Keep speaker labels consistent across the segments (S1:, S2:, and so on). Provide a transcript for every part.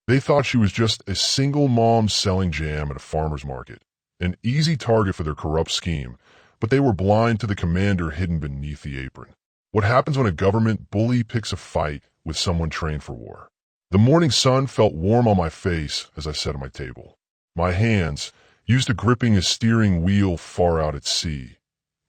S1: They thought she was just a single mom selling jam at a farmer's market, an easy target for their corrupt scheme, but they were blind to the commander hidden beneath the apron. What happens when a government bully picks a fight with someone trained for war? The morning sun felt warm on my face as I sat at my table. My hands, used to gripping a steering wheel far out at sea,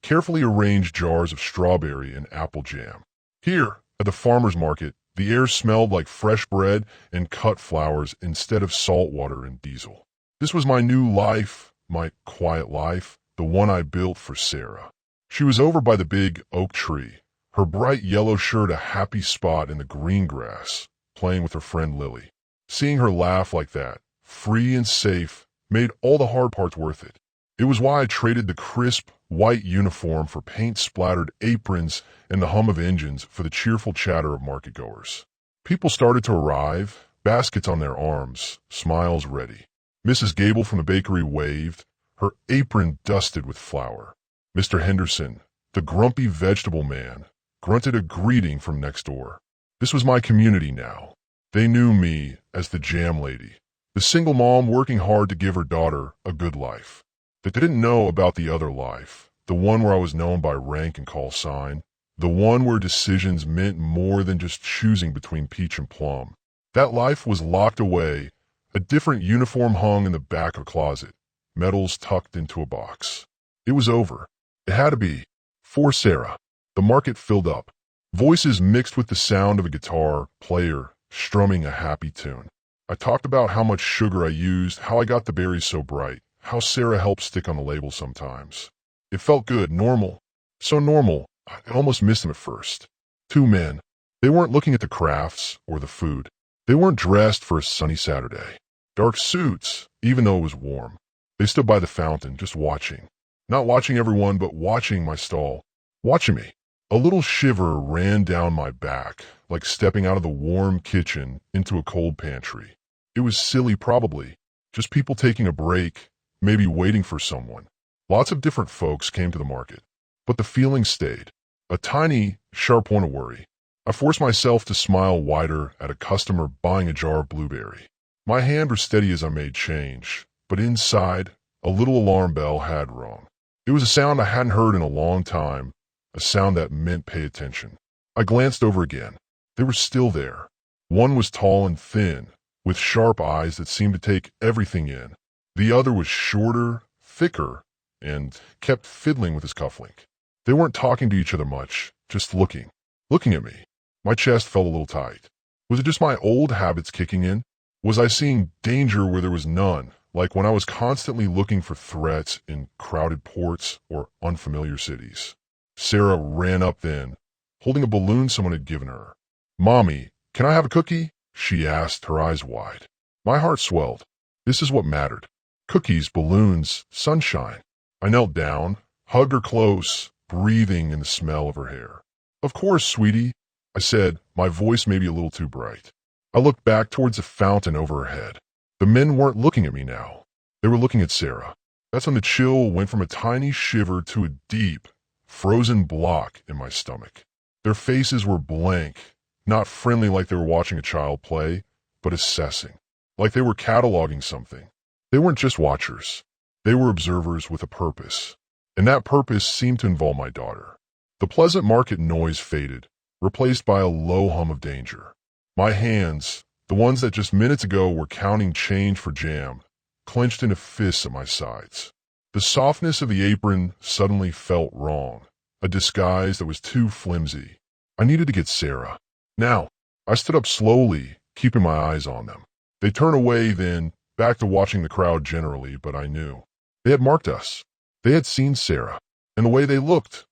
S1: carefully arranged jars of strawberry and apple jam. Here, at the farmer's market, the air smelled like fresh bread and cut flowers instead of salt water and diesel. This was my new life, my quiet life, the one I built for Sarah. She was over by the big oak tree, her bright yellow shirt a happy spot in the green grass, playing with her friend Lily. Seeing her laugh like that, free and safe, made all the hard parts worth it. It was why I traded the crisp, white uniform for paint-splattered aprons and the hum of engines for the cheerful chatter of market-goers. People started to arrive, baskets on their arms, smiles ready. Mrs. Gable from the bakery waved, her apron dusted with flour. Mr. Henderson, the grumpy vegetable man, grunted a greeting from next door. This was my community now. They knew me as the jam lady, the single mom working hard to give her daughter a good life. They didn't know about the other life, the one where I was known by rank and call sign, the one where decisions meant more than just choosing between peach and plum. That life was locked away, a different uniform hung in the back of a closet, medals tucked into a box. It was over. It had to be. For Sarah. The market filled up. Voices mixed with the sound of a guitar player strumming a happy tune. I talked about how much sugar I used, how I got the berries so bright, how Sarah helped stick on the label sometimes. It felt good, normal. So normal, I almost missed them at first. Two men. They weren't looking at the crafts or the food. They weren't dressed for a sunny Saturday. Dark suits, even though it was warm. They stood by the fountain, just watching. Not watching everyone, but watching my stall. Watching me. A little shiver ran down my back, like stepping out of the warm kitchen into a cold pantry. It was silly, probably. Just people taking a break, maybe waiting for someone. Lots of different folks came to the market. But the feeling stayed. A tiny, sharp point of worry. I forced myself to smile wider at a customer buying a jar of blueberry. My hand was steady as I made change, but inside, a little alarm bell had rung. It was a sound I hadn't heard in a long time, a sound that meant pay attention. I glanced over again. They were still there. One was tall and thin, with sharp eyes that seemed to take everything in. The other was shorter, thicker, and kept fiddling with his cufflink. They weren't talking to each other much, just looking at me. My chest felt a little tight. Was it just my old habits kicking in? Was I seeing danger where there was none, like when I was constantly looking for threats in crowded ports or unfamiliar cities? Sarah ran up then, holding a balloon someone had given her. "Mommy, can I have a cookie?" she asked, her eyes wide. My heart swelled. This is what mattered. Cookies, balloons, sunshine. I knelt down, hugged her close, breathing in the smell of her hair. "Of course, sweetie," I said, my voice maybe a little too bright. I looked back towards the fountain over her head. The men weren't looking at me now. They were looking at Sarah. That's when the chill went from a tiny shiver to a deep, frozen block in my stomach. Their faces were blank, not friendly like they were watching a child play, but assessing, like they were cataloging something. They weren't just watchers. They were observers with a purpose, and that purpose seemed to involve my daughter. The pleasant market noise faded, replaced by a low hum of danger. My hands, the ones that just minutes ago were counting change for jam, clenched into fists at my sides. The softness of the apron suddenly felt wrong, a disguise that was too flimsy. I needed to get Sarah. Now, I stood up slowly, keeping my eyes on them. They turned away then, back to watching the crowd generally, but I knew. They had marked us. They had seen Sarah, and the way they looked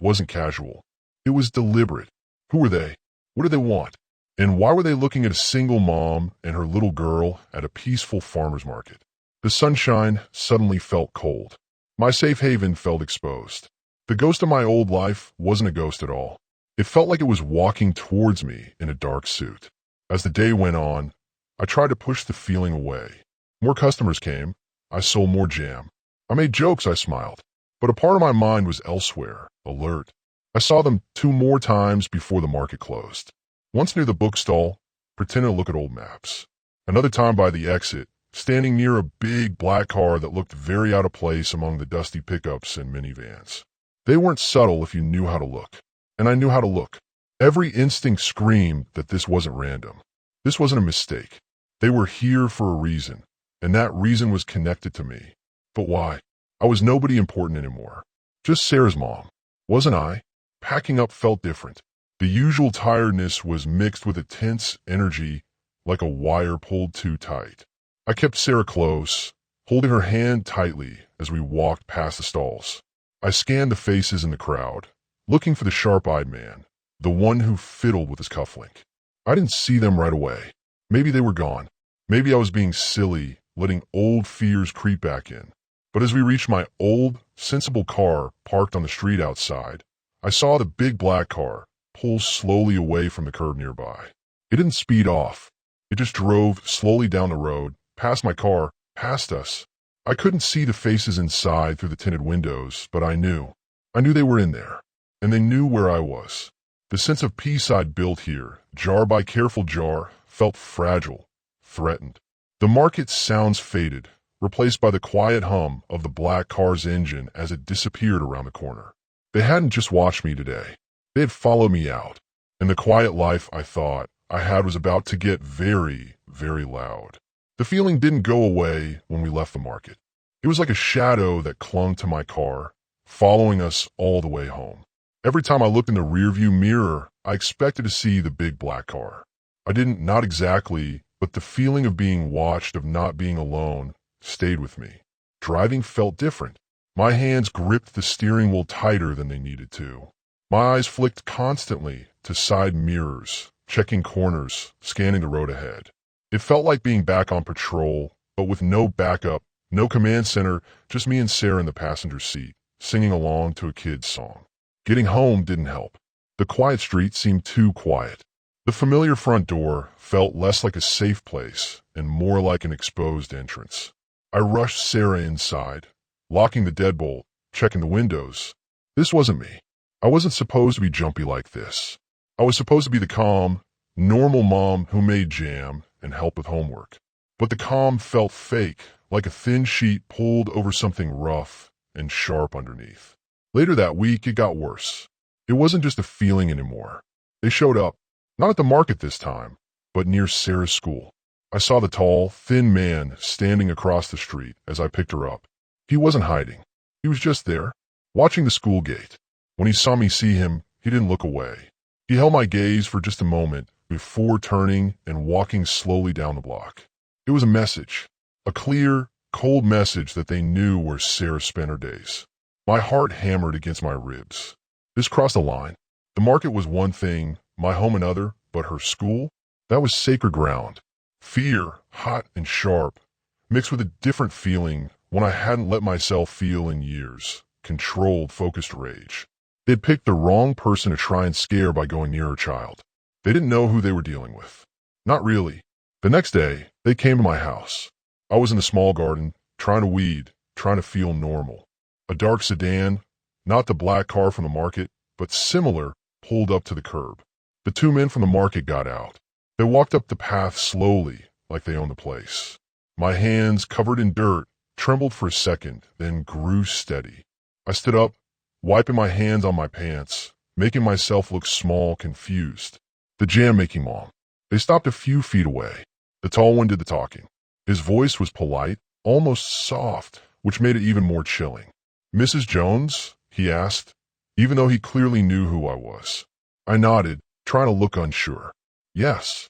S1: wasn't casual. It was deliberate. Who were they? What did they want? And why were they looking at a single mom and her little girl at a peaceful farmer's market? The sunshine suddenly felt cold. My safe haven felt exposed. The ghost of my old life wasn't a ghost at all. It felt like it was walking towards me in a dark suit. As the day went on, I tried to push the feeling away. More customers came. I sold more jam. I made jokes, I smiled. But a part of my mind was elsewhere, alert. I saw them 2 more times before the market closed. Once near the bookstall, pretending to look at old maps. Another time by the exit, standing near a big black car that looked very out of place among the dusty pickups and minivans. They weren't subtle if you knew how to look, and I knew how to look. Every instinct screamed that this wasn't random. This wasn't a mistake. They were here for a reason, and that reason was connected to me. But why? I was nobody important anymore. Just Sarah's mom. Wasn't I? Packing up felt different. The usual tiredness was mixed with a tense energy like a wire pulled too tight. I kept Sarah close, holding her hand tightly as we walked past the stalls. I scanned the faces in the crowd, looking for the sharp-eyed man, the one who fiddled with his cufflink. I didn't see them right away. Maybe they were gone. Maybe I was being silly, letting old fears creep back in. But as we reached my old, sensible car parked on the street outside, I saw the big black car pull slowly away from the curb nearby. It didn't speed off. It just drove slowly down the road, past my car, past us. I couldn't see the faces inside through the tinted windows, but I knew. I knew they were in there, and they knew where I was. The sense of peace I'd built here, jar by careful jar, felt fragile, threatened. The market's sounds faded, replaced by the quiet hum of the black car's engine as it disappeared around the corner. They hadn't just watched me today. They had followed me out, and the quiet life I thought I had was about to get very, very loud. The feeling didn't go away when we left the market. It was like a shadow that clung to my car, following us all the way home. Every time I looked in the rearview mirror, I expected to see the big black car. I didn't, not exactly, but the feeling of being watched, of not being alone, stayed with me. Driving felt different. My hands gripped the steering wheel tighter than they needed to. My eyes flicked constantly to side mirrors, checking corners, scanning the road ahead. It felt like being back on patrol, but with no backup, no command center, just me and Sarah in the passenger seat, singing along to a kid's song. Getting home didn't help. The quiet street seemed too quiet. The familiar front door felt less like a safe place and more like an exposed entrance. I rushed Sarah inside, locking the deadbolt, checking the windows. This wasn't me. I wasn't supposed to be jumpy like this. I was supposed to be the calm, normal mom who made jam and helped with homework. But the calm felt fake, like a thin sheet pulled over something rough and sharp underneath. Later that week, it got worse. It wasn't just a feeling anymore. They showed up, not at the market this time, but near Sarah's school. I saw the tall, thin man standing across the street as I picked her up. He wasn't hiding. He was just there, watching the school gate. When he saw me see him, he didn't look away. He held my gaze for just a moment before turning and walking slowly down the block. It was a message, a clear, cold message that they knew where Sarah spent her days. My heart hammered against my ribs. This crossed a line. The market was one thing, my home another, but her school? That was sacred ground. Fear, hot and sharp, mixed with a different feeling, one I hadn't let myself feel in years. Controlled, focused rage. They'd picked the wrong person to try and scare by going near her child. They didn't know who they were dealing with. Not really. The next day, they came to my house. I was in the small garden, trying to weed, trying to feel normal. A dark sedan, not the black car from the market, but similar, pulled up to the curb. The two men from the market got out. They walked up the path slowly, like they owned the place. My hands, covered in dirt, trembled for a second, then grew steady. I stood up, wiping my hands on my pants, making myself look small, confused. The jam-making mom. They stopped a few feet away. The tall one did the talking. His voice was polite, almost soft, which made it even more chilling. "Mrs. Jones?" he asked, even though he clearly knew who I was. I nodded, trying to look unsure. "Yes."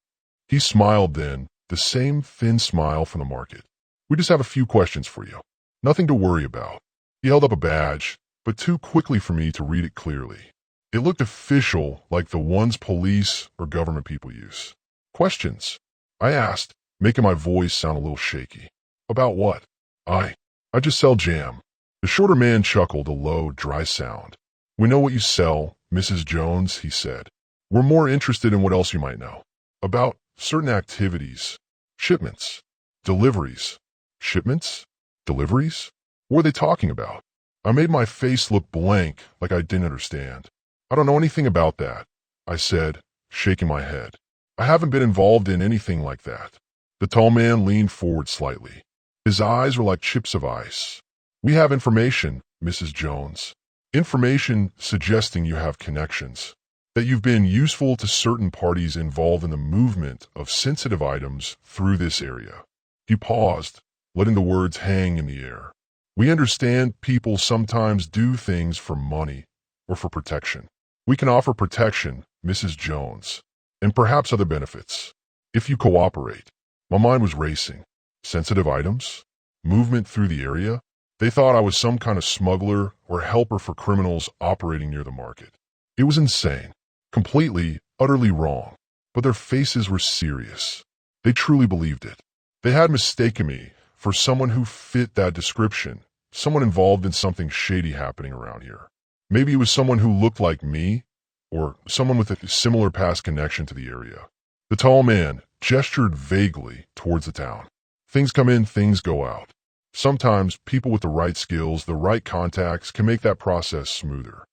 S1: He smiled then, the same thin smile from the market. "We just have a few questions for you. Nothing to worry about." He held up a badge, but too quickly for me to read it clearly. It looked official, like the ones police or government people use. "Questions?" I asked, making my voice sound a little shaky. "About what?" I just sell jam." The shorter man chuckled, a low, dry sound. "We know what you sell, Mrs. Jones," he said. "We're more interested in what else you might know. About certain activities. Shipments. Deliveries." "Shipments? Deliveries? What were they talking about?" I made my face look blank, like I didn't understand. "I don't know anything about that," I said, shaking my head. "I haven't been involved in anything like that." The tall man leaned forward slightly. His eyes were like chips of ice. "We have information, Mrs. Jones. Information suggesting you have connections, that you've been useful to certain parties involved in the movement of sensitive items through this area." He paused, letting the words hang in the air. "We understand people sometimes do things for money or for protection. We can offer protection, Mrs. Jones, and perhaps other benefits, if you cooperate." My mind was racing. Sensitive items? Movement through the area? They thought I was some kind of smuggler or helper for criminals operating near the market. It was insane. Completely, utterly wrong. But their faces were serious. They truly believed it. They had mistaken me for someone who fit that description, someone involved in something shady happening around here. Maybe it was someone who looked like me, or someone with a similar past connection to the area. The tall man gestured vaguely towards the town. Things come in, things go out. Sometimes people with the right skills, the right contacts, can make that process smoother.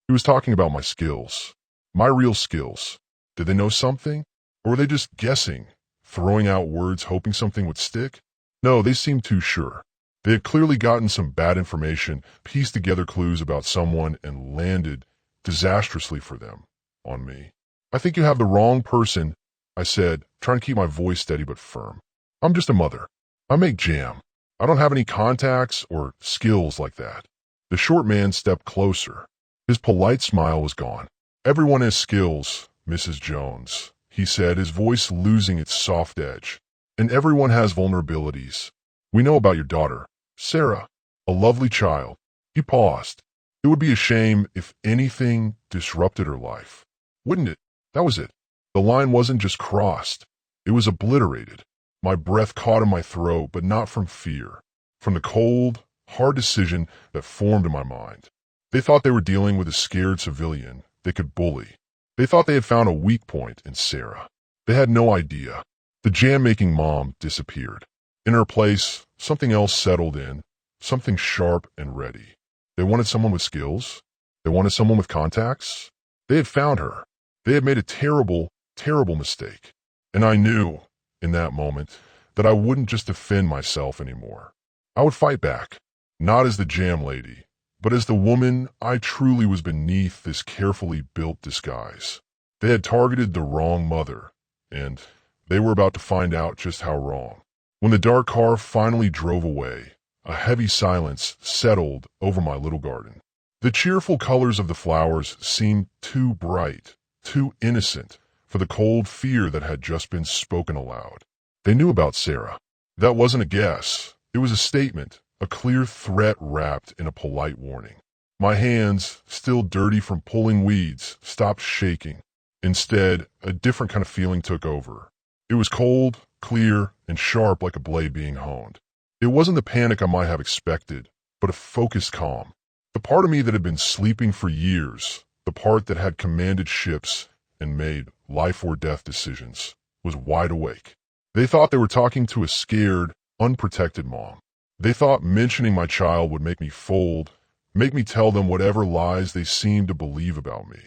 S1: He was talking about my skills. My real skills. Did they know something? Or were they just guessing, throwing out words hoping something would stick? No, they seemed too sure. They had clearly gotten some bad information, pieced together clues about someone, and landed, disastrously for them, on me. "I think you have the wrong person," I said, trying to keep my voice steady but firm. "I'm just a mother. I make jam. I don't have any contacts or skills like that." The short man stepped closer. His polite smile was gone. "Everyone has skills, Mrs. Jones," he said, his voice losing its soft edge. "And everyone has vulnerabilities. We know about your daughter, Sarah, a lovely child." He paused. "It would be a shame if anything disrupted her life. Wouldn't it?" That was it. The line wasn't just crossed. It was obliterated. My breath caught in my throat, but not from fear. From the cold, hard decision that formed in my mind. They thought they were dealing with a scared civilian they could bully. They thought they had found a weak point in Sarah. They had no idea. The jam-making mom disappeared. In her place, something else settled in, something sharp and ready. They wanted someone with skills. They wanted someone with contacts. They had found her. They had made a terrible, terrible mistake. And I knew, in that moment, that I wouldn't just defend myself anymore. I would fight back, not as the jam lady, but as the woman I truly was beneath this carefully built disguise. They had targeted the wrong mother, and they were about to find out just how wrong. When the dark car finally drove away, a heavy silence settled over my little garden. The cheerful colors of the flowers seemed too bright, too innocent, for the cold fear that had just been spoken aloud. They knew about Sarah. That wasn't a guess. It was a statement, a clear threat wrapped in a polite warning. My hands, still dirty from pulling weeds, stopped shaking. Instead, a different kind of feeling took over. It was cold, clear, and sharp like a blade being honed. It wasn't the panic I might have expected, but a focused calm. The part of me that had been sleeping for years, the part that had commanded ships and made life or death decisions, was wide awake. They thought they were talking to a scared, unprotected mom. They thought mentioning my child would make me fold, make me tell them whatever lies they seemed to believe about me.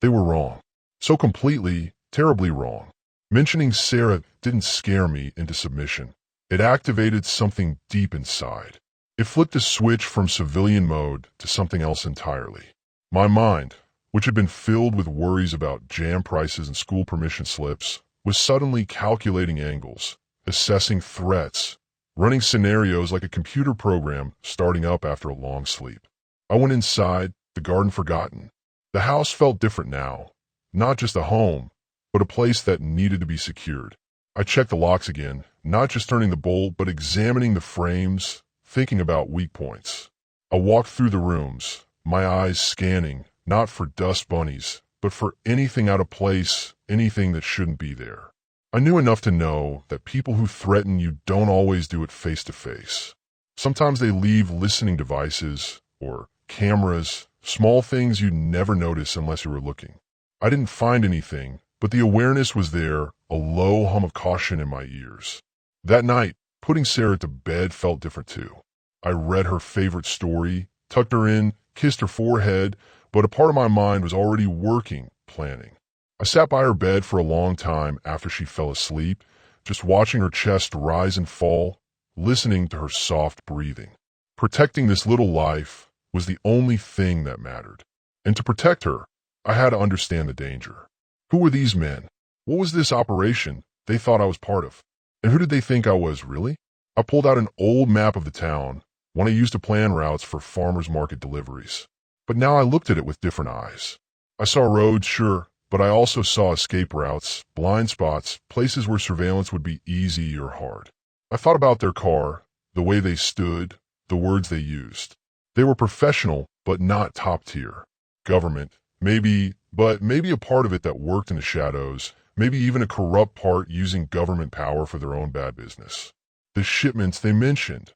S1: They were wrong. So completely, terribly wrong. Mentioning Sarah didn't scare me into submission. It activated something deep inside. It flipped a switch from civilian mode to something else entirely. My mind, which had been filled with worries about jam prices and school permission slips, was suddenly calculating angles, assessing threats, running scenarios like a computer program starting up after a long sleep. I went inside, the garden forgotten. The house felt different now. Not just a home, but a place that needed to be secured. I checked the locks again, not just turning the bolt, but examining the frames, thinking about weak points. I walked through the rooms, my eyes scanning, not for dust bunnies, but for anything out of place, anything that shouldn't be there. I knew enough to know that people who threaten you don't always do it face to face. Sometimes they leave listening devices or cameras, small things you'd never notice unless you were looking. I didn't find anything, but the awareness was there, a low hum of caution in my ears. That night, putting Sarah to bed felt different too. I read her favorite story, tucked her in, kissed her forehead, but a part of my mind was already working, planning. I sat by her bed for a long time after she fell asleep, just watching her chest rise and fall, listening to her soft breathing. Protecting this little life was the only thing that mattered. And to protect her, I had to understand the danger. Who were these men? What was this operation they thought I was part of? And who did they think I was, really? I pulled out an old map of the town, one I used to plan routes for farmers market deliveries. But now I looked at it with different eyes. I saw roads, sure, but I also saw escape routes, blind spots, places where surveillance would be easy or hard. I thought about their car, the way they stood, the words they used. They were professional, but not top tier. Government, maybe, but maybe a part of it that worked in the shadows, maybe even a corrupt part using government power for their own bad business. The shipments they mentioned,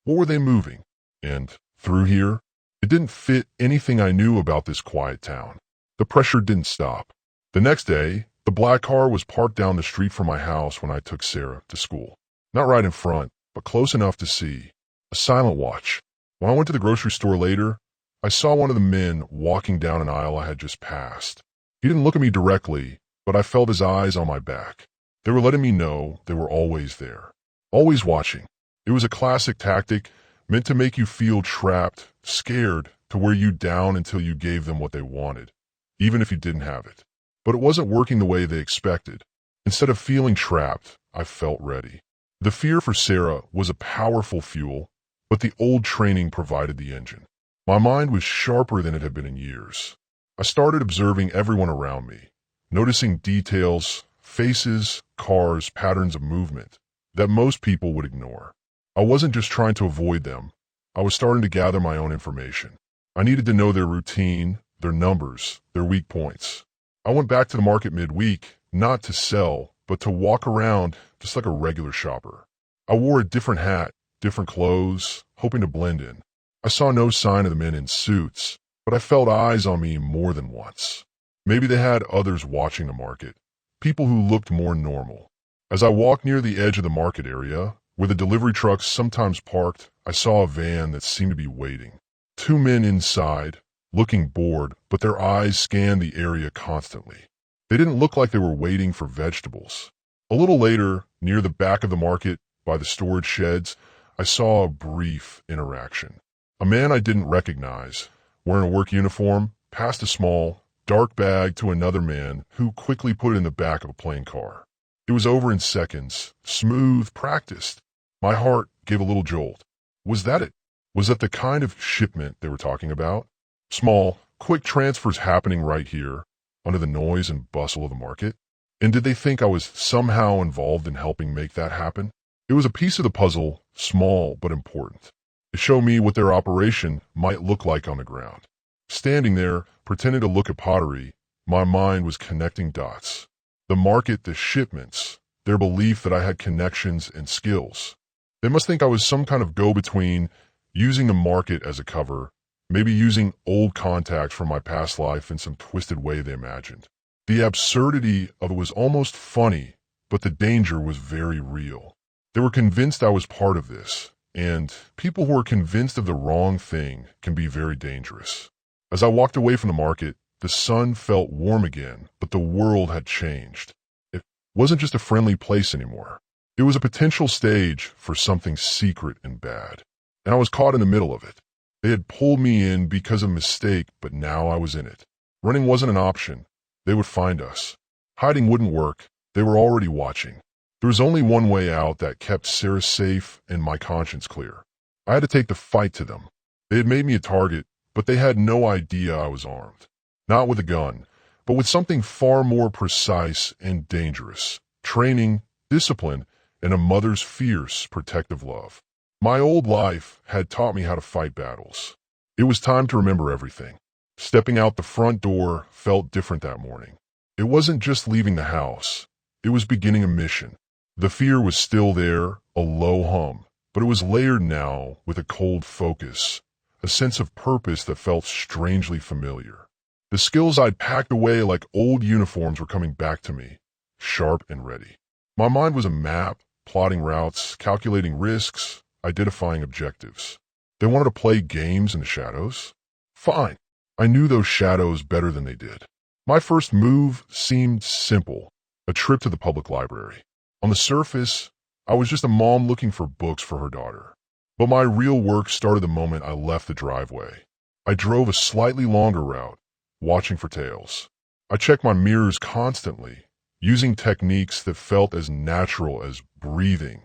S1: what were they moving? And through here, it didn't fit anything I knew about this quiet town. The pressure didn't stop. The next day, the black car was parked down the street from my house when I took Sarah to school. Not right in front, but close enough to see. A silent watch. When I went to the grocery store later, I saw one of the men walking down an aisle I had just passed. He didn't look at me directly, but I felt his eyes on my back. They were letting me know they were always there. Always watching. It was a classic tactic meant to make you feel trapped, scared, to wear you down until you gave them what they wanted, even if you didn't have it. But it wasn't working the way they expected. Instead of feeling trapped, I felt ready. The fear for Sarah was a powerful fuel, but the old training provided the engine. My mind was sharper than it had been in years. I started observing everyone around me, noticing details, faces, cars, patterns of movement that most people would ignore. I wasn't just trying to avoid them. I was starting to gather my own information. I needed to know their routine, their numbers, their weak points. I went back to the market midweek, not to sell, but to walk around just like a regular shopper. I wore a different hat, different clothes, hoping to blend in. I saw no sign of the men in suits, but I felt eyes on me more than once. Maybe they had others watching the market, people who looked more normal. As I walked near the edge of the market area, where the delivery trucks sometimes parked, I saw a van that seemed to be waiting. Two men inside, looking bored, but their eyes scanned the area constantly. They didn't look like they were waiting for vegetables. A little later, near the back of the market, by the storage sheds, I saw a brief interaction. A man I didn't recognize, wearing a work uniform, passed a small, dark bag to another man who quickly put it in the back of a plain car. It was over in seconds, smooth, practiced. My heart gave a little jolt. Was that it? Was that the kind of shipment they were talking about? Small, quick transfers happening right here, under the noise and bustle of the market? And did they think I was somehow involved in helping make that happen? It was a piece of the puzzle, small but important. It showed me what their operation might look like on the ground. Standing there, pretending to look at pottery, my mind was connecting dots. The market, the shipments, their belief that I had connections and skills. They must think I was some kind of go-between, using the market as a cover, maybe using old contacts from my past life in some twisted way they imagined. The absurdity of it was almost funny, but the danger was very real. They were convinced I was part of this, and people who are convinced of the wrong thing can be very dangerous. As I walked away from the market, the sun felt warm again, but the world had changed. It wasn't just a friendly place anymore. It was a potential stage for something secret and bad. And I was caught in the middle of it. They had pulled me in because of a mistake, but now I was in it. Running wasn't an option. They would find us. Hiding wouldn't work. They were already watching. There was only one way out that kept Sarah safe and my conscience clear. I had to take the fight to them. They had made me a target, but they had no idea I was armed. Not with a gun, but with something far more precise and dangerous. Training, discipline, and a mother's fierce, protective love. My old life had taught me how to fight battles. It was time to remember everything. Stepping out the front door felt different that morning. It wasn't just leaving the house. It was beginning a mission. The fear was still there, a low hum, but it was layered now with a cold focus, a sense of purpose that felt strangely familiar. The skills I'd packed away like old uniforms were coming back to me, sharp and ready. My mind was a map, plotting routes, calculating risks, identifying objectives. They wanted to play games in the shadows? Fine. I knew those shadows better than they did. My first move seemed simple, a trip to the public library. On the surface, I was just a mom looking for books for her daughter. But my real work started the moment I left the driveway. I drove a slightly longer route, watching for tails. I checked my mirrors constantly, using techniques that felt as natural as breathing,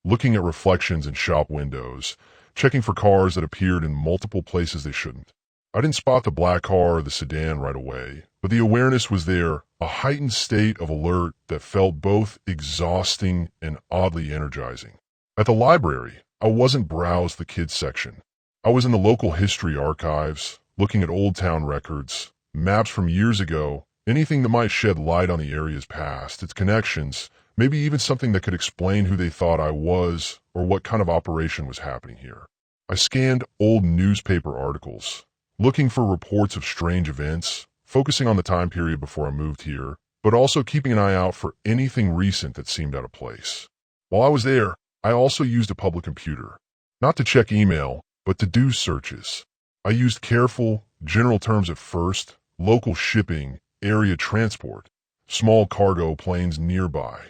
S1: looking at reflections in shop windows, checking for cars that appeared in multiple places they shouldn't. I didn't spot the black car or the sedan right away, but the awareness was there, a heightened state of alert that felt both exhausting and oddly energizing. At the library, I wasn't browsed the kids section. I was in the local history archives, looking at old town records, maps from years ago, anything that might shed light on the area's past, its connections, maybe even something that could explain who they thought I was or what kind of operation was happening here. I scanned old newspaper articles, looking for reports of strange events, focusing on the time period before I moved here, but also keeping an eye out for anything recent that seemed out of place. While I was there, I also used a public computer, not to check email, but to do searches. I used careful, general terms at first, local shipping, area transport, small cargo planes nearby.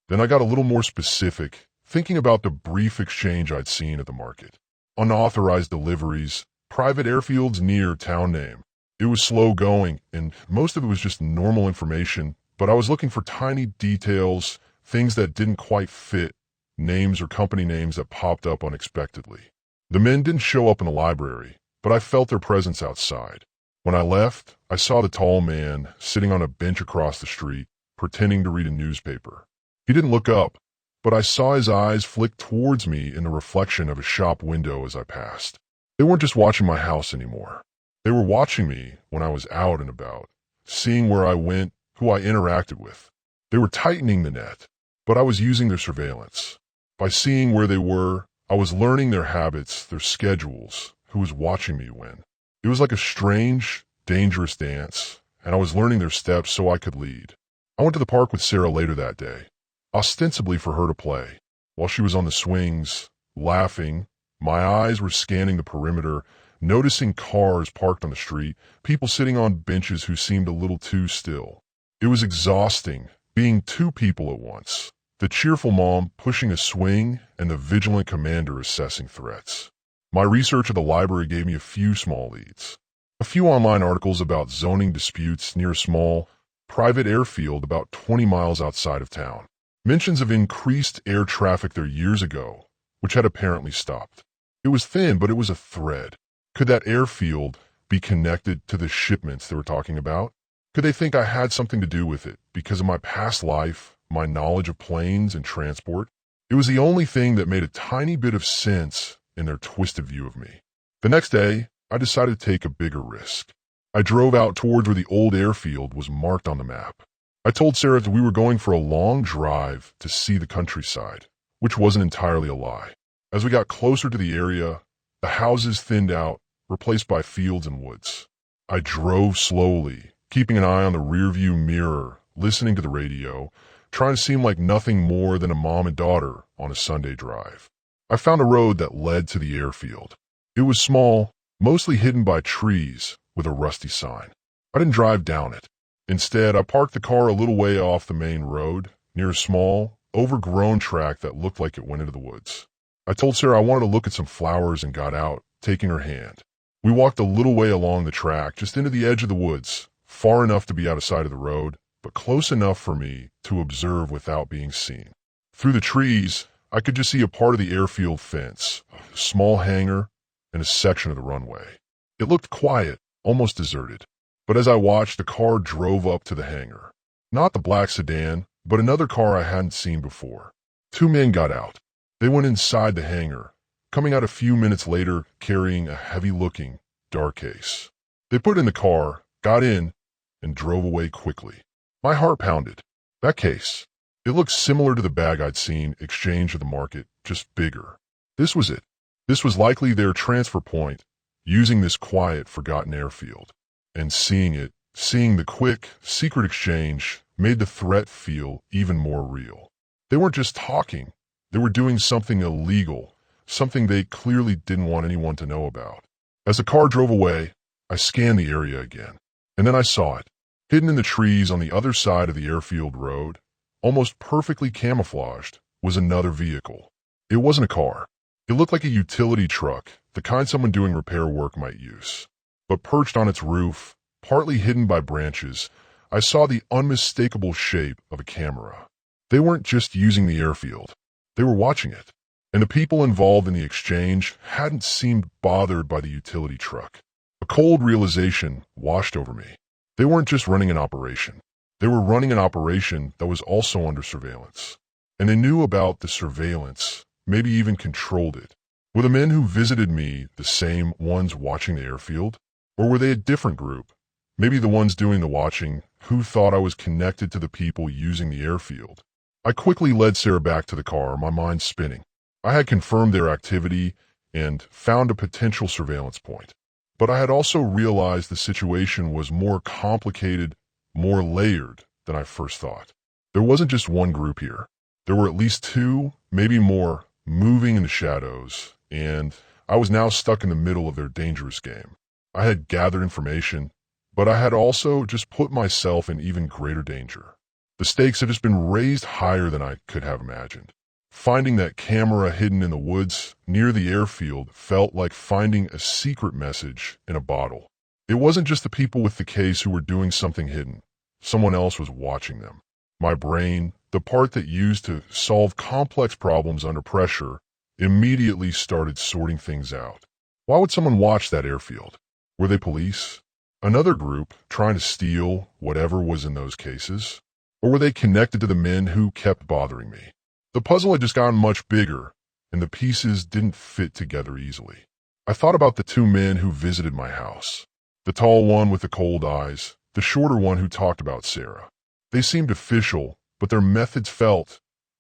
S1: Then I got a little more specific, thinking about the brief exchange I'd seen at the market. Unauthorized deliveries, private airfields near town name. It was slow going, and most of it was just normal information, but I was looking for tiny details, things that didn't quite fit, names or company names that popped up unexpectedly. The men didn't show up in the library, but I felt their presence outside. When I left, I saw the tall man sitting on a bench across the street, pretending to read a newspaper. He didn't look up, but I saw his eyes flick towards me in the reflection of a shop window as I passed. They weren't just watching my house anymore. They were watching me when I was out and about, seeing where I went, who I interacted with. They were tightening the net, but I was using their surveillance. By seeing where they were, I was learning their habits, their schedules, who was watching me when. It was like a strange, dangerous dance, and I was learning their steps so I could lead. I went to the park with Sarah later that day, ostensibly for her to play. While she was on the swings, laughing, my eyes were scanning the perimeter, noticing cars parked on the street, people sitting on benches who seemed a little too still. It was exhausting, being two people at once. The cheerful mom pushing a swing and the vigilant commander assessing threats. My research at the library gave me a few small leads. A few online articles about zoning disputes near a small, private airfield about 20 miles outside of town. Mentions of increased air traffic there years ago, which had apparently stopped. It was thin, but it was a thread. Could that airfield be connected to the shipments they were talking about? Could they think I had something to do with it because of my past life, my knowledge of planes and transport? It was the only thing that made a tiny bit of sense in their twisted view of me. The next day, I decided to take a bigger risk. I drove out towards where the old airfield was marked on the map. I told Sarah that we were going for a long drive to see the countryside, which wasn't entirely a lie. As we got closer to the area, the houses thinned out, replaced by fields and woods. I drove slowly, keeping an eye on the rearview mirror, listening to the radio, trying to seem like nothing more than a mom and daughter on a Sunday drive. I found a road that led to the airfield. It was small, mostly hidden by trees, with a rusty sign. I didn't drive down it. Instead, I parked the car a little way off the main road, near a small, overgrown track that looked like it went into the woods. I told Sarah I wanted to look at some flowers and got out, taking her hand. We walked a little way along the track, just into the edge of the woods, far enough to be out of sight of the road, but close enough for me to observe without being seen. Through the trees, I could just see a part of the airfield fence, a small hangar, and a section of the runway. It looked quiet, almost deserted. But as I watched, the car drove up to the hangar. Not the black sedan, but another car I hadn't seen before. Two men got out. They went inside the hangar, coming out a few minutes later carrying a heavy-looking, dark case. They put it in the car, got in, and drove away quickly. My heart pounded. That case. It looked similar to the bag I'd seen exchanged at the market, just bigger. This was it. This was likely their transfer point, using this quiet, forgotten airfield. And seeing it, seeing the quick, secret exchange, made the threat feel even more real. They weren't just talking. They were doing something illegal, something they clearly didn't want anyone to know about. As the car drove away, I scanned the area again. And then I saw it, hidden in the trees on the other side of the airfield road, almost perfectly camouflaged, was another vehicle. It wasn't a car. It looked like a utility truck, the kind someone doing repair work might use. But perched on its roof, partly hidden by branches, I saw the unmistakable shape of a camera. They weren't just using the airfield. They were watching it. And the people involved in the exchange hadn't seemed bothered by the utility truck. A cold realization washed over me. They weren't just running an operation. They were running an operation that was also under surveillance. And they knew about the surveillance, maybe even controlled it. Were the men who visited me the same ones watching the airfield? Or were they a different group? Maybe the ones doing the watching who thought I was connected to the people using the airfield. I quickly led Sarah back to the car, my mind spinning. I had confirmed their activity and found a potential surveillance point. But I had also realized the situation was more complicated, more layered than I first thought. There wasn't just one group here. There were at least two, maybe more, moving in the shadows, and I was now stuck in the middle of their dangerous game. I had gathered information, but I had also just put myself in even greater danger. The stakes had just been raised higher than I could have imagined. Finding that camera hidden in the woods near the airfield felt like finding a secret message in a bottle. It wasn't just the people with the case who were doing something hidden. Someone else was watching them. My brain, the part that used to solve complex problems under pressure, immediately started sorting things out. Why would someone watch that airfield? Were they police? Another group trying to steal whatever was in those cases? Or were they connected to the men who kept bothering me? The puzzle had just gotten much bigger, and the pieces didn't fit together easily. I thought about the two men who visited my house. The tall one with the cold eyes, the shorter one who talked about Sarah. They seemed official, but their methods felt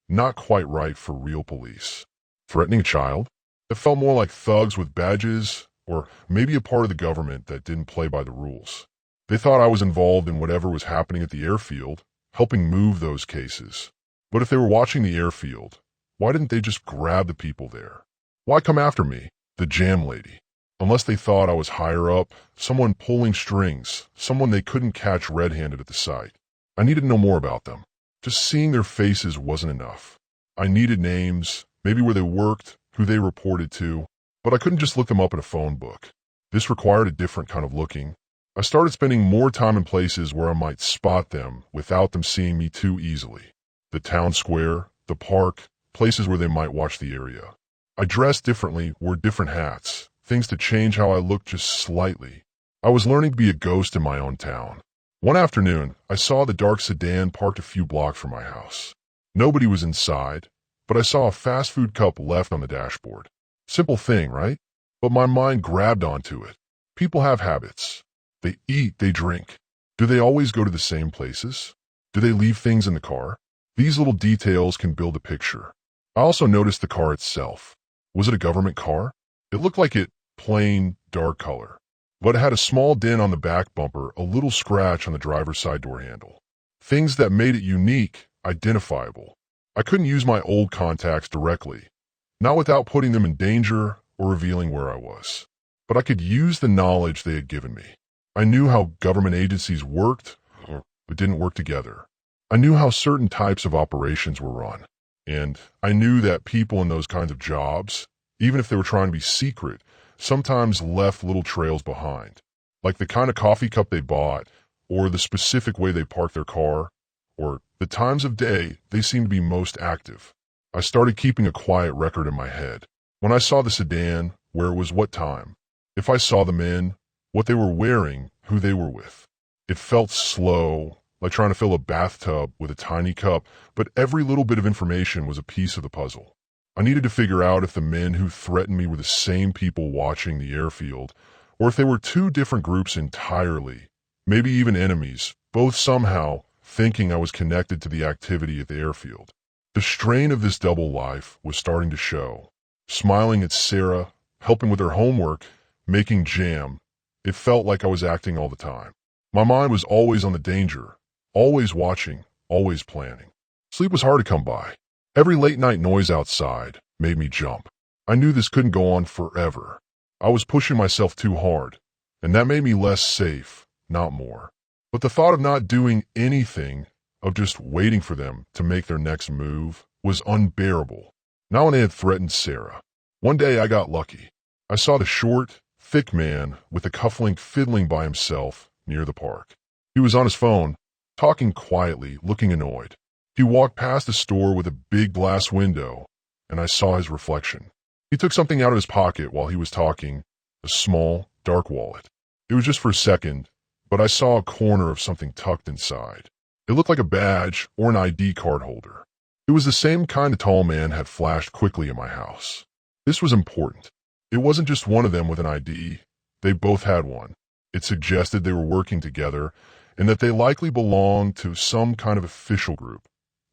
S1: not quite right for real police. Threatening a child? It felt more like thugs with badges, or maybe a part of the government that didn't play by the rules. They thought I was involved in whatever was happening at the airfield, helping move those cases. But if they were watching the airfield, why didn't they just grab the people there? Why come after me, the jam lady? Unless they thought I was higher up, someone pulling strings, someone they couldn't catch red-handed at the site. I needed to know more about them. Just seeing their faces wasn't enough. I needed names, maybe where they worked, who they reported to, but I couldn't just look them up in a phone book. This required a different kind of looking. I started spending more time in places where I might spot them without them seeing me too easily. The town square, the park, places where they might watch the area. I dressed differently, wore different hats, things to change how I looked just slightly. I was learning to be a ghost in my own town. One afternoon, I saw the dark sedan parked a few blocks from my house. Nobody was inside, but I saw a fast food cup left on the dashboard. Simple thing, right? But my mind grabbed onto it. People have habits. They eat, they drink. Do they always go to the same places? Do they leave things in the car? These little details can build a picture. I also noticed the car itself. Was it a government car? It looked like it, plain, dark color. But it had a small dent on the back bumper, a little scratch on the driver's side door handle. Things that made it unique, identifiable. I couldn't use my old contacts directly, not without putting them in danger or revealing where I was. But I could use the knowledge they had given me. I knew how government agencies worked, but didn't work together. I knew how certain types of operations were run. And I knew that people in those kinds of jobs, even if they were trying to be secret, sometimes left little trails behind. Like the kind of coffee cup they bought, or the specific way they parked their car, or the times of day they seemed to be most active. I started keeping a quiet record in my head. When I saw the sedan, where it was what time. If I saw the men, what they were wearing, who they were with. It felt slow, like trying to fill a bathtub with a tiny cup, but every little bit of information was a piece of the puzzle. I needed to figure out if the men who threatened me were the same people watching the airfield, or if they were two different groups entirely, maybe even enemies, both somehow thinking I was connected to the activity at the airfield. The strain of this double life was starting to show. Smiling at Sarah, helping with her homework, making jam, it felt like I was acting all the time. My mind was always on the danger, always watching, always planning. Sleep was hard to come by. Every late-night noise outside made me jump. I knew this couldn't go on forever. I was pushing myself too hard, and that made me less safe, not more. But the thought of not doing anything of just waiting for them to make their next move was unbearable. Not when they had threatened Sarah. One day I got lucky. I saw the short, thick man with a cufflink fiddling by himself near the park. He was on his phone, talking quietly, looking annoyed. He walked past a store with a big glass window, and I saw his reflection. He took something out of his pocket while he was talking, a small, dark wallet. It was just for a second, but I saw a corner of something tucked inside. It looked like a badge or an ID card holder. It was the same kind a tall man had flashed quickly in my house. This was important. It wasn't just one of them with an ID. They both had one. It suggested they were working together and that they likely belonged to some kind of official group,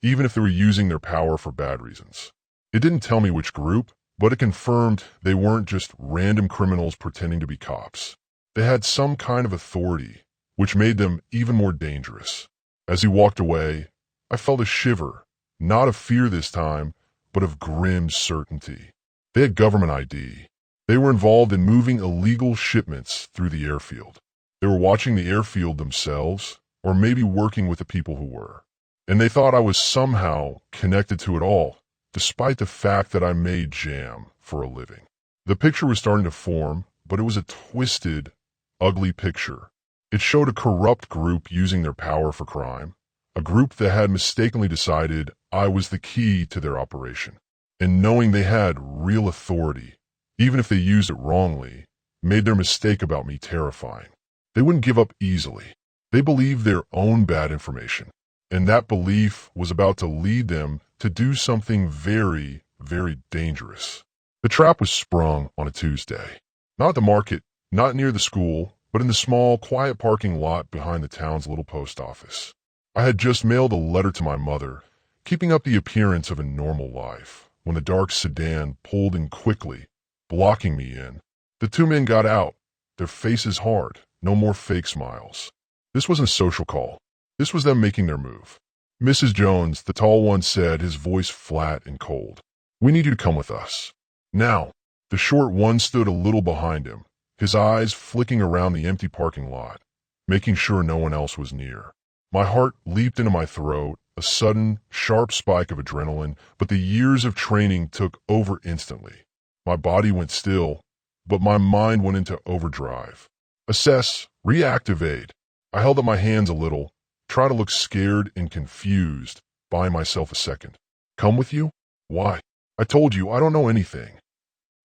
S1: even if they were using their power for bad reasons. It didn't tell me which group, but it confirmed they weren't just random criminals pretending to be cops. They had some kind of authority, which made them even more dangerous. As he walked away, I felt a shiver, not of fear this time, but of grim certainty. They had government ID. They were involved in moving illegal shipments through the airfield. They were watching the airfield themselves, or maybe working with the people who were. And they thought I was somehow connected to it all, despite the fact that I made jam for a living. The picture was starting to form, but it was a twisted, ugly picture. It showed a corrupt group using their power for crime, a group that had mistakenly decided I was the key to their operation. And knowing they had real authority, even if they used it wrongly, made their mistake about me terrifying. They wouldn't give up easily. They believed their own bad information, and that belief was about to lead them to do something very, very dangerous. The trap was sprung on a Tuesday. Not at the market, not near the school, but in the small, quiet parking lot behind the town's little post office. I had just mailed a letter to my mother, keeping up the appearance of a normal life, when the dark sedan pulled in quickly, blocking me in. The two men got out, their faces hard, no more fake smiles. This wasn't a social call. This was them making their move. Mrs. Jones, the tall one, said, his voice flat and cold, "We need you to come with us." Now, the short one stood a little behind him, his eyes flicking around the empty parking lot, making sure no one else was near. My heart leaped into my throat, a sudden, sharp spike of adrenaline, but the years of training took over instantly. My body went still, but my mind went into overdrive. Assess, reactivate. I held up my hands a little, tried to look scared and confused, buying myself a second. Come with you? Why? I told you, I don't know anything.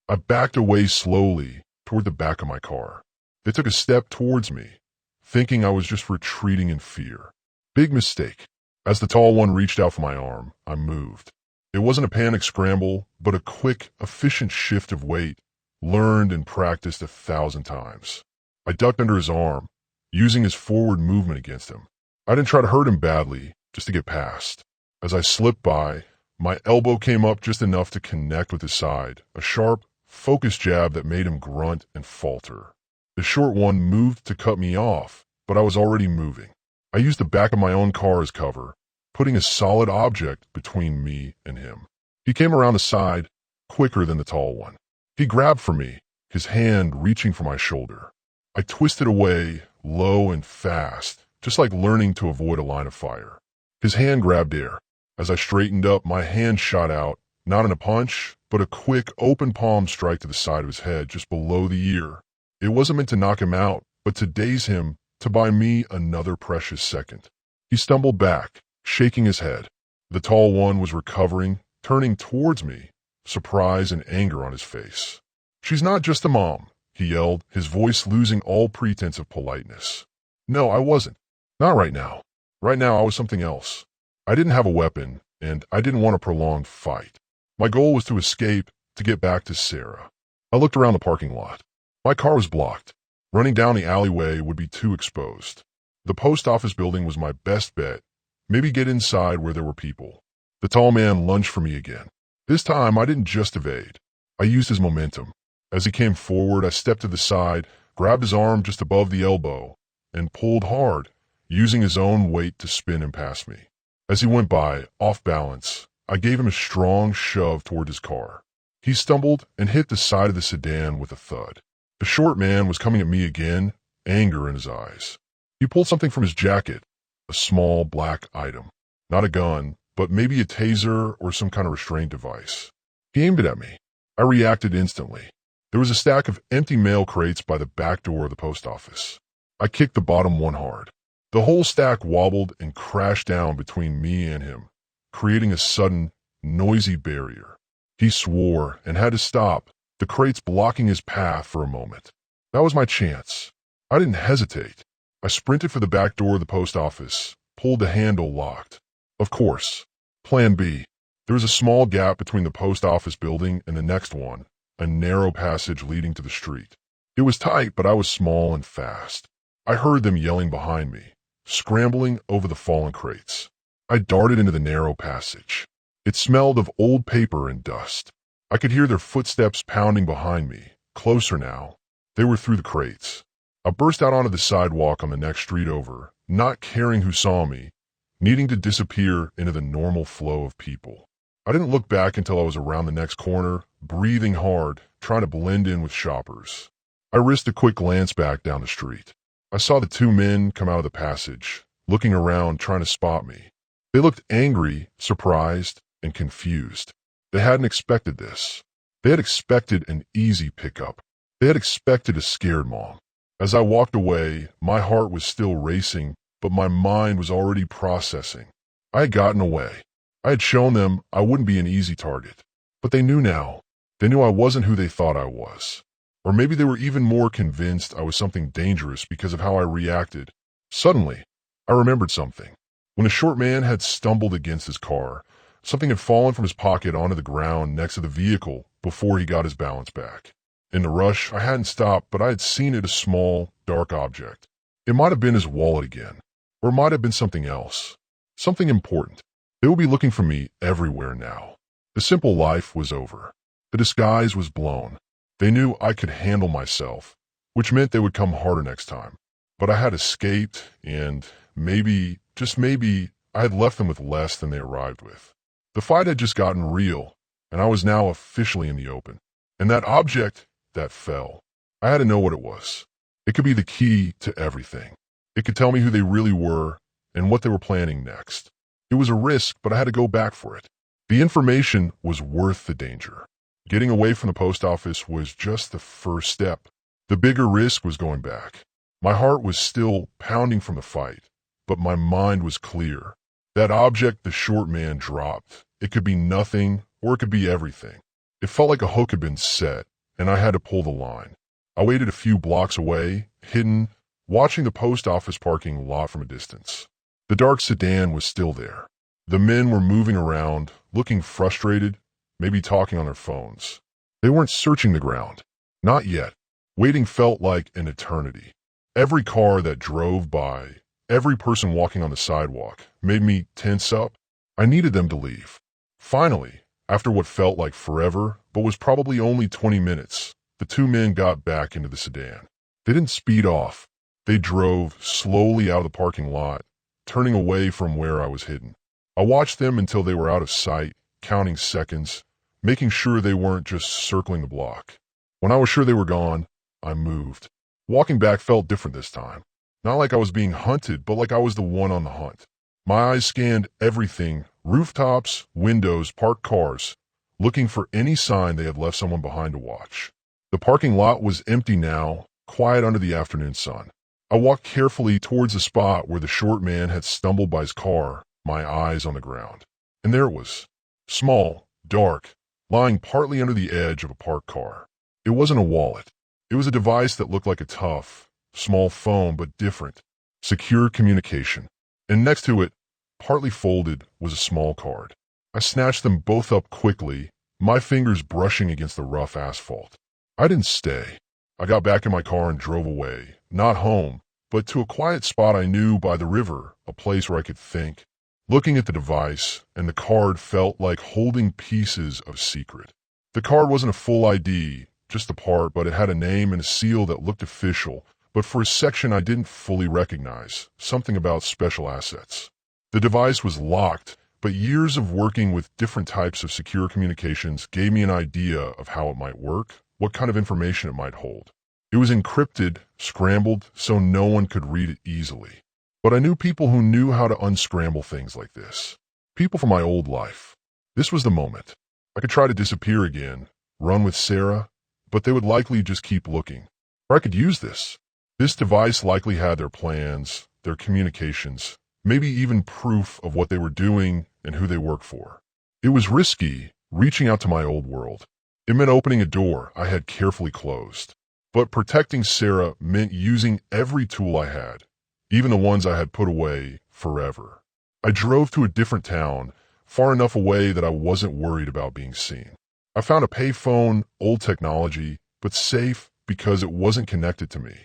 S1: I backed away slowly toward the back of my car. They took a step towards me, thinking I was just retreating in fear. Big mistake. As the tall one reached out for my arm, I moved. It wasn't a panic scramble, but a quick, efficient shift of weight, learned and practiced 1,000 times. I ducked under his arm, using his forward movement against him. I didn't try to hurt him badly, just to get past. As I slipped by, my elbow came up just enough to connect with his side, a sharp, focused jab that made him grunt and falter. The short one moved to cut me off, but I was already moving. I used the back of my own car as cover, putting a solid object between me and him. He came around the side, quicker than the tall one. He grabbed for me, his hand reaching for my shoulder. I twisted away, low and fast, just like learning to avoid a line of fire. His hand grabbed air. As I straightened up, my hand shot out, not in a punch, but a quick, open palm strike to the side of his head, just below the ear. It wasn't meant to knock him out, but to daze him, to buy me another precious second. He stumbled back, shaking his head. The tall one was recovering, turning towards me, surprise and anger on his face. "She's not just a mom," he yelled, his voice losing all pretense of politeness. No, I wasn't. Not right now. Right now, I was something else. I didn't have a weapon, and I didn't want a prolonged fight. My goal was to escape, to get back to Sarah. I looked around the parking lot. My car was blocked. Running down the alleyway would be too exposed. The post office building was my best bet. Maybe get inside where there were people. The tall man lunged for me again. This time, I didn't just evade. I used his momentum. As he came forward, I stepped to the side, grabbed his arm just above the elbow, and pulled hard, using his own weight to spin him past me. As he went by, off balance, I gave him a strong shove toward his car. He stumbled and hit the side of the sedan with a thud. The short man was coming at me again, anger in his eyes. He pulled something from his jacket, a small black item. Not a gun, but maybe a taser or some kind of restraint device. He aimed it at me. I reacted instantly. There was a stack of empty mail crates by the back door of the post office. I kicked the bottom one hard. The whole stack wobbled and crashed down between me and him, creating a sudden, noisy barrier. He swore and had to stop, the crates blocking his path for a moment. That was my chance. I didn't hesitate. I sprinted for the back door of the post office, pulled the handle locked. Of course. Plan B. There was a small gap between the post office building and the next one, a narrow passage leading to the street. It was tight, but I was small and fast. I heard them yelling behind me, scrambling over the fallen crates. I darted into the narrow passage. It smelled of old paper and dust. I could hear their footsteps pounding behind me, closer now. They were through the crates. I burst out onto the sidewalk on the next street over, not caring who saw me, needing to disappear into the normal flow of people. I didn't look back until I was around the next corner, breathing hard, trying to blend in with shoppers. I risked a quick glance back down the street. I saw the two men come out of the passage, looking around, trying to spot me. They looked angry, surprised, and confused. They hadn't expected this. They had expected an easy pickup. They had expected a scared mom. As I walked away, my heart was still racing, but my mind was already processing. I had gotten away. I had shown them I wouldn't be an easy target. But they knew now. They knew I wasn't who they thought I was. Or maybe they were even more convinced I was something dangerous because of how I reacted. Suddenly, I remembered something. When a short man had stumbled against his car, something had fallen from his pocket onto the ground next to the vehicle before he got his balance back. In the rush, I hadn't stopped, but I had seen it, a small, dark object. It might have been his wallet again, or it might have been something else. Something important. They would be looking for me everywhere now. The simple life was over. The disguise was blown. They knew I could handle myself, which meant they would come harder next time. But I had escaped, and maybe, just maybe, I had left them with less than they arrived with. The fight had just gotten real, and I was now officially in the open. And that object that fell, I had to know what it was. It could be the key to everything. It could tell me who they really were and what they were planning next. It was a risk, but I had to go back for it. The information was worth the danger. Getting away from the post office was just the first step. The bigger risk was going back. My heart was still pounding from the fight, but my mind was clear. That object the short man dropped, it could be nothing or it could be everything. It felt like a hook had been set, and I had to pull the line. I waited a few blocks away, hidden, watching the post office parking lot from a distance. The dark sedan was still there. The men were moving around, looking frustrated, maybe talking on their phones. They weren't searching the ground. Not yet. Waiting felt like an eternity. Every car that drove by, every person walking on the sidewalk, made me tense up. I needed them to leave. Finally, after what felt like forever, but was probably only 20 minutes, the two men got back into the sedan. They didn't speed off. They drove slowly out of the parking lot, turning away from where I was hidden. I watched them until they were out of sight, counting seconds, making sure they weren't just circling the block. When I was sure they were gone, I moved. Walking back felt different this time. Not like I was being hunted, but like I was the one on the hunt. My eyes scanned everything, rooftops, windows, parked cars, looking for any sign they had left someone behind to watch. The parking lot was empty now, quiet under the afternoon sun. I walked carefully towards the spot where the short man had stumbled by his car, my eyes on the ground. And there it was. Small, dark, lying partly under the edge of a parked car. It wasn't a wallet. It was a device that looked like a tough, small phone, but different. Secure communication. And next to it, partly folded, was a small card. I snatched them both up quickly, my fingers brushing against the rough asphalt. I didn't stay. I got back in my car and drove away, not home, but to a quiet spot I knew by the river, a place where I could think. Looking at the device, and the card felt like holding pieces of secret. The card wasn't a full ID, just a part, but it had a name and a seal that looked official, but for a section I didn't fully recognize, something about special assets. The device was locked, but years of working with different types of secure communications gave me an idea of how it might work, what kind of information it might hold. It was encrypted, scrambled, so no one could read it easily. But I knew people who knew how to unscramble things like this. People from my old life. This was the moment. I could try to disappear again, run with Sarah, but they would likely just keep looking. Or I could use this. This device likely had their plans, their communications, maybe even proof of what they were doing and who they worked for. It was risky, reaching out to my old world. It meant opening a door I had carefully closed. But protecting Sarah meant using every tool I had, even the ones I had put away forever. I drove to a different town, far enough away that I wasn't worried about being seen. I found a payphone, old technology, but safe because it wasn't connected to me.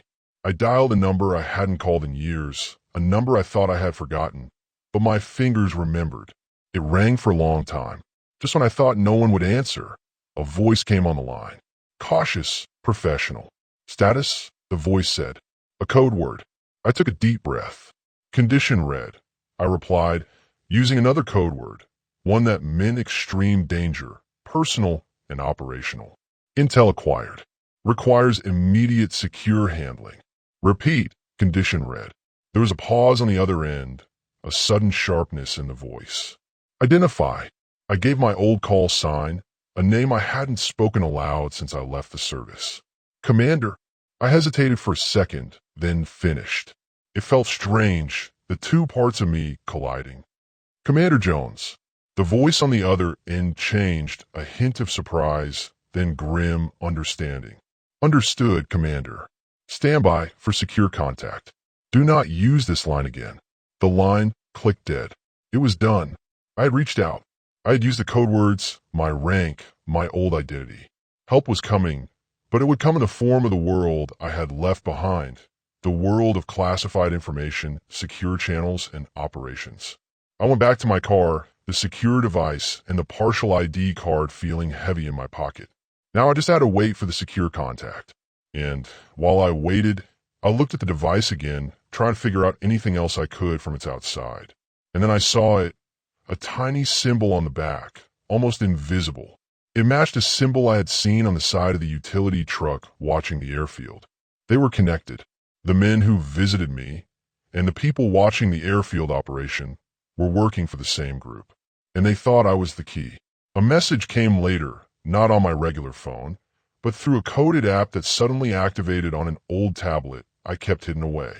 S1: I dialed a number I hadn't called in years, a number I thought I had forgotten, but my fingers remembered. It rang for a long time. Just when I thought no one would answer, a voice came on the line. Cautious, professional. Status? The voice said. A code word. I took a deep breath. Condition read. I replied, using another code word, one that meant extreme danger, personal and operational. Intel acquired. Requires immediate secure handling. Repeat, condition read. There was a pause on the other end, a sudden sharpness in the voice. Identify. I gave my old call sign, a name I hadn't spoken aloud since I left the service. Commander. I hesitated for a second, then finished. It felt strange, the two parts of me colliding. Commander Jones. The voice on the other end changed, a hint of surprise, then grim understanding. Understood, Commander. Stand by for secure contact. Do not use this line again. The line clicked dead. It was done. I had reached out. I had used the code words, my rank, my old identity. Help was coming, but it would come in the form of the world I had left behind. The world of classified information, secure channels, and operations. I went back to my car, the secure device, and the partial ID card feeling heavy in my pocket. Now I just had to wait for the secure contact. And while I waited, I looked at the device again, trying to figure out anything else I could from its outside. And then I saw it, a tiny symbol on the back, almost invisible. It matched a symbol I had seen on the side of the utility truck watching the airfield. They were connected. The men who visited me and the people watching the airfield operation were working for the same group. And they thought I was the key. A message came later, not on my regular phone, but through a coded app that suddenly activated on an old tablet I kept hidden away.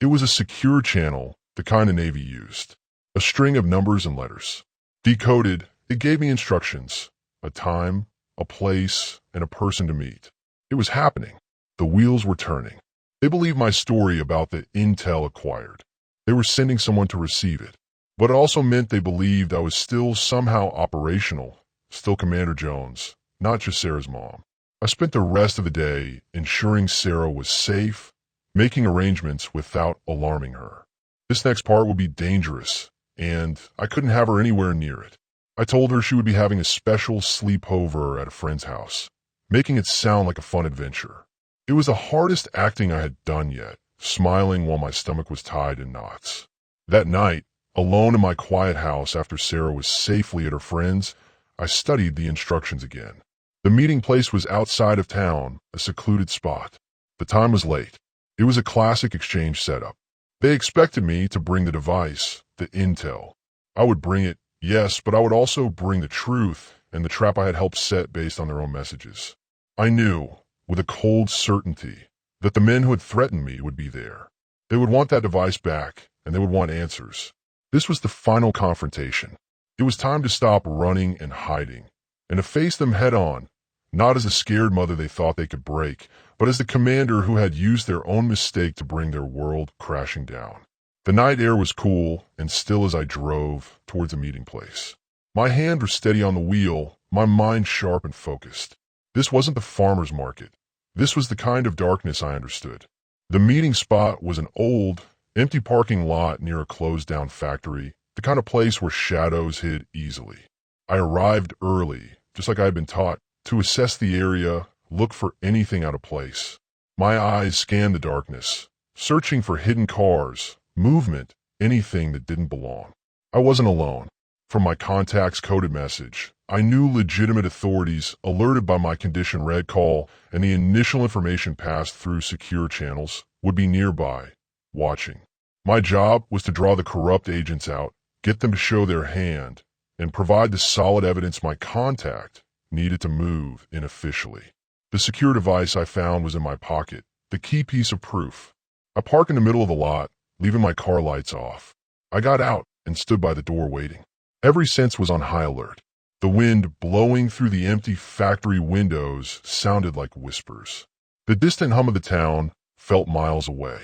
S1: It was a secure channel, the kind the Navy used. A string of numbers and letters. Decoded, it gave me instructions, a time, a place, and a person to meet. It was happening. The wheels were turning. They believed my story about the intel acquired. They were sending someone to receive it. But it also meant they believed I was still somehow operational, still Commander Jones, not just Sarah's mom. I spent the rest of the day ensuring Sarah was safe, making arrangements without alarming her. This next part would be dangerous, and I couldn't have her anywhere near it. I told her she would be having a special sleepover at a friend's house, making it sound like a fun adventure. It was the hardest acting I had done yet, smiling while my stomach was tied in knots. That night, alone in my quiet house after Sarah was safely at her friend's, I studied the instructions again. The meeting place was outside of town, a secluded spot. The time was late. It was a classic exchange setup. They expected me to bring the device, the intel. I would bring it, yes, but I would also bring the truth and the trap I had helped set based on their own messages. I knew, with a cold certainty, that the men who had threatened me would be there. They would want that device back, and they would want answers. This was the final confrontation. It was time to stop running and hiding, and to face them head on, not as a scared mother they thought they could break, but as the commander who had used their own mistake to bring their world crashing down. The night air was cool and still as I drove towards the meeting place. My hand was steady on the wheel, my mind sharp and focused. This wasn't the farmer's market. This was the kind of darkness I understood. The meeting spot was an old, empty parking lot near a closed-down factory, the kind of place where shadows hid easily. I arrived early, just like I had been taught, to assess the area, look for anything out of place. My eyes scanned the darkness, searching for hidden cars, movement, anything that didn't belong. I wasn't alone. From my contact's coded message, I knew legitimate authorities, alerted by my condition red call and the initial information passed through secure channels, would be nearby, watching. My job was to draw the corrupt agents out, get them to show their hand, and provide the solid evidence my contact needed to move in officially. The secure device I found was in my pocket, the key piece of proof. I parked in the middle of the lot, leaving my car lights off. I got out and stood by the door waiting. Every sense was on high alert. The wind blowing through the empty factory windows sounded like whispers. The distant hum of the town felt miles away.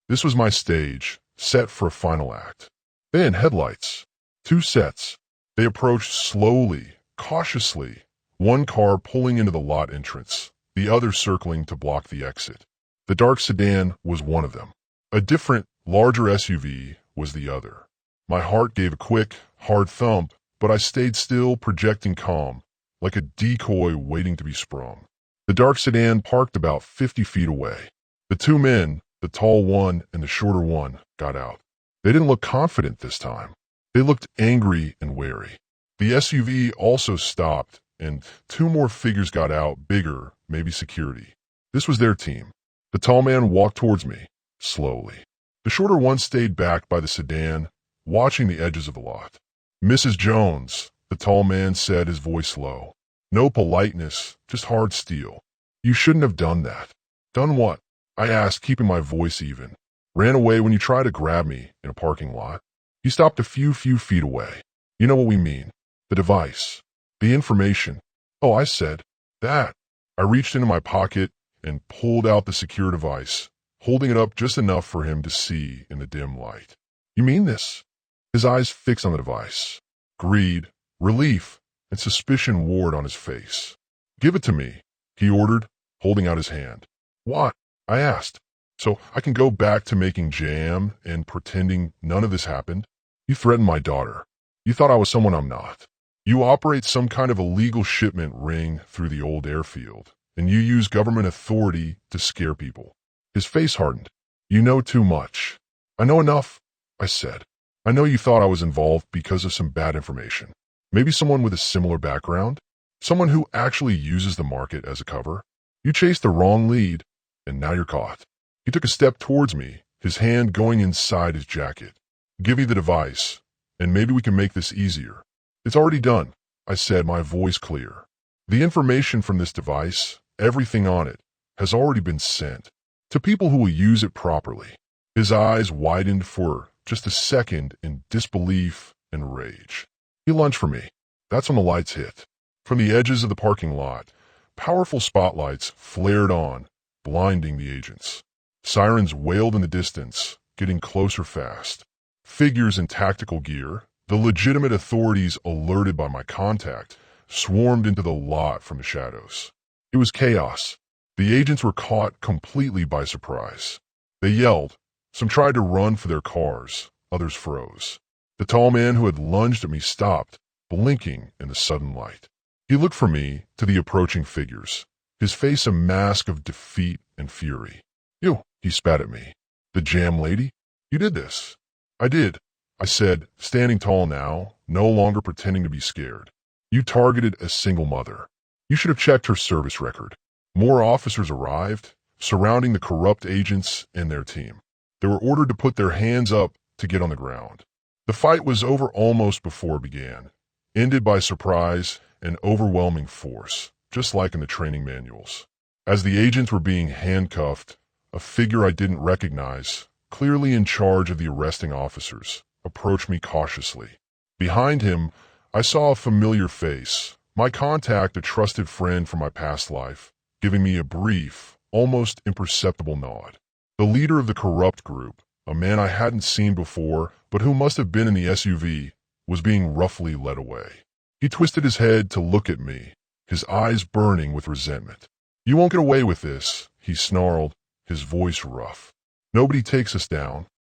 S1: This was my stage, set for a final act. Then headlights. 2 sets. They approached slowly, cautiously, one car pulling into the lot entrance, the other circling to block the exit. The dark sedan was one of them. A different, larger SUV was the other. My heart gave a quick, hard thump, but I stayed still, projecting calm, like a decoy waiting to be sprung. The dark sedan parked about 50 feet away. The 2 men, the tall one and the shorter one, got out. They didn't look confident this time. They looked angry and wary. The SUV also stopped, and 2 more figures got out, bigger, maybe security. This was their team. The tall man walked towards me, slowly. The shorter one stayed back by the sedan, watching the edges of the lot. "Mrs. Jones," the tall man said, his voice low. No politeness, just hard steel. "You shouldn't have done that." "Done what?" I asked, keeping my voice even. "Ran away when you tried to grab me in a parking lot." He stopped a few feet away. "You know what we mean. The device. The information." "Oh," I said. "That." I reached into my pocket and pulled out the secure device, holding it up just enough for him to see in the dim light. "You mean this?" His eyes fixed on the device. Greed, relief, and suspicion warred on his face. "Give it to me," he ordered, holding out his hand. "What?" I asked. "So I can go back to making jam and pretending none of this happened? You threatened my daughter. You thought I was someone I'm not. You operate some kind of illegal shipment ring through the old airfield, and you use government authority to scare people." His face hardened. "You know too much." "I know enough," I said. "I know you thought I was involved because of some bad information. Maybe someone with a similar background? Someone who actually uses the market as a cover? You chased the wrong lead, and now you're caught." He took a step towards me, his hand going inside his jacket. "Give me the device, and maybe we can make this easier." "It's already done," I said, my voice clear. "The information from this device, everything on it, has already been sent to people who will use it properly." His eyes widened for just a second in disbelief and rage. He lunged for me. That's when the lights hit. From the edges of the parking lot, powerful spotlights flared on, blinding the agents. Sirens wailed in the distance, getting closer fast. Figures in tactical gear, the legitimate authorities alerted by my contact, swarmed into the lot from the shadows. It was chaos. The agents were caught completely by surprise. They yelled. Some tried to run for their cars, others froze. The tall man who had lunged at me stopped, blinking in the sudden light. He looked from me to the approaching figures, his face a mask of defeat and fury. "You," he spat at me. "The jam lady? You did this." "I did," I said, standing tall now, no longer pretending to be scared. "You targeted a single mother. You should have checked her service record." More officers arrived, surrounding the corrupt agents and their team. They were ordered to put their hands up to get on the ground. The fight was over almost before it began, ended by surprise and overwhelming force, just like in the training manuals. As the agents were being handcuffed, a figure I didn't recognize, clearly in charge of the arresting officers, approached me cautiously. Behind him, I saw a familiar face, my contact, a trusted friend from my past life, giving me a brief, almost imperceptible nod. The leader of the corrupt group, a man I hadn't seen before, but who must have been in the SUV, was being roughly led away. He twisted his head to look at me, his eyes burning with resentment. "You won't get away with this," he snarled, his voice rough. "Nobody takes us down.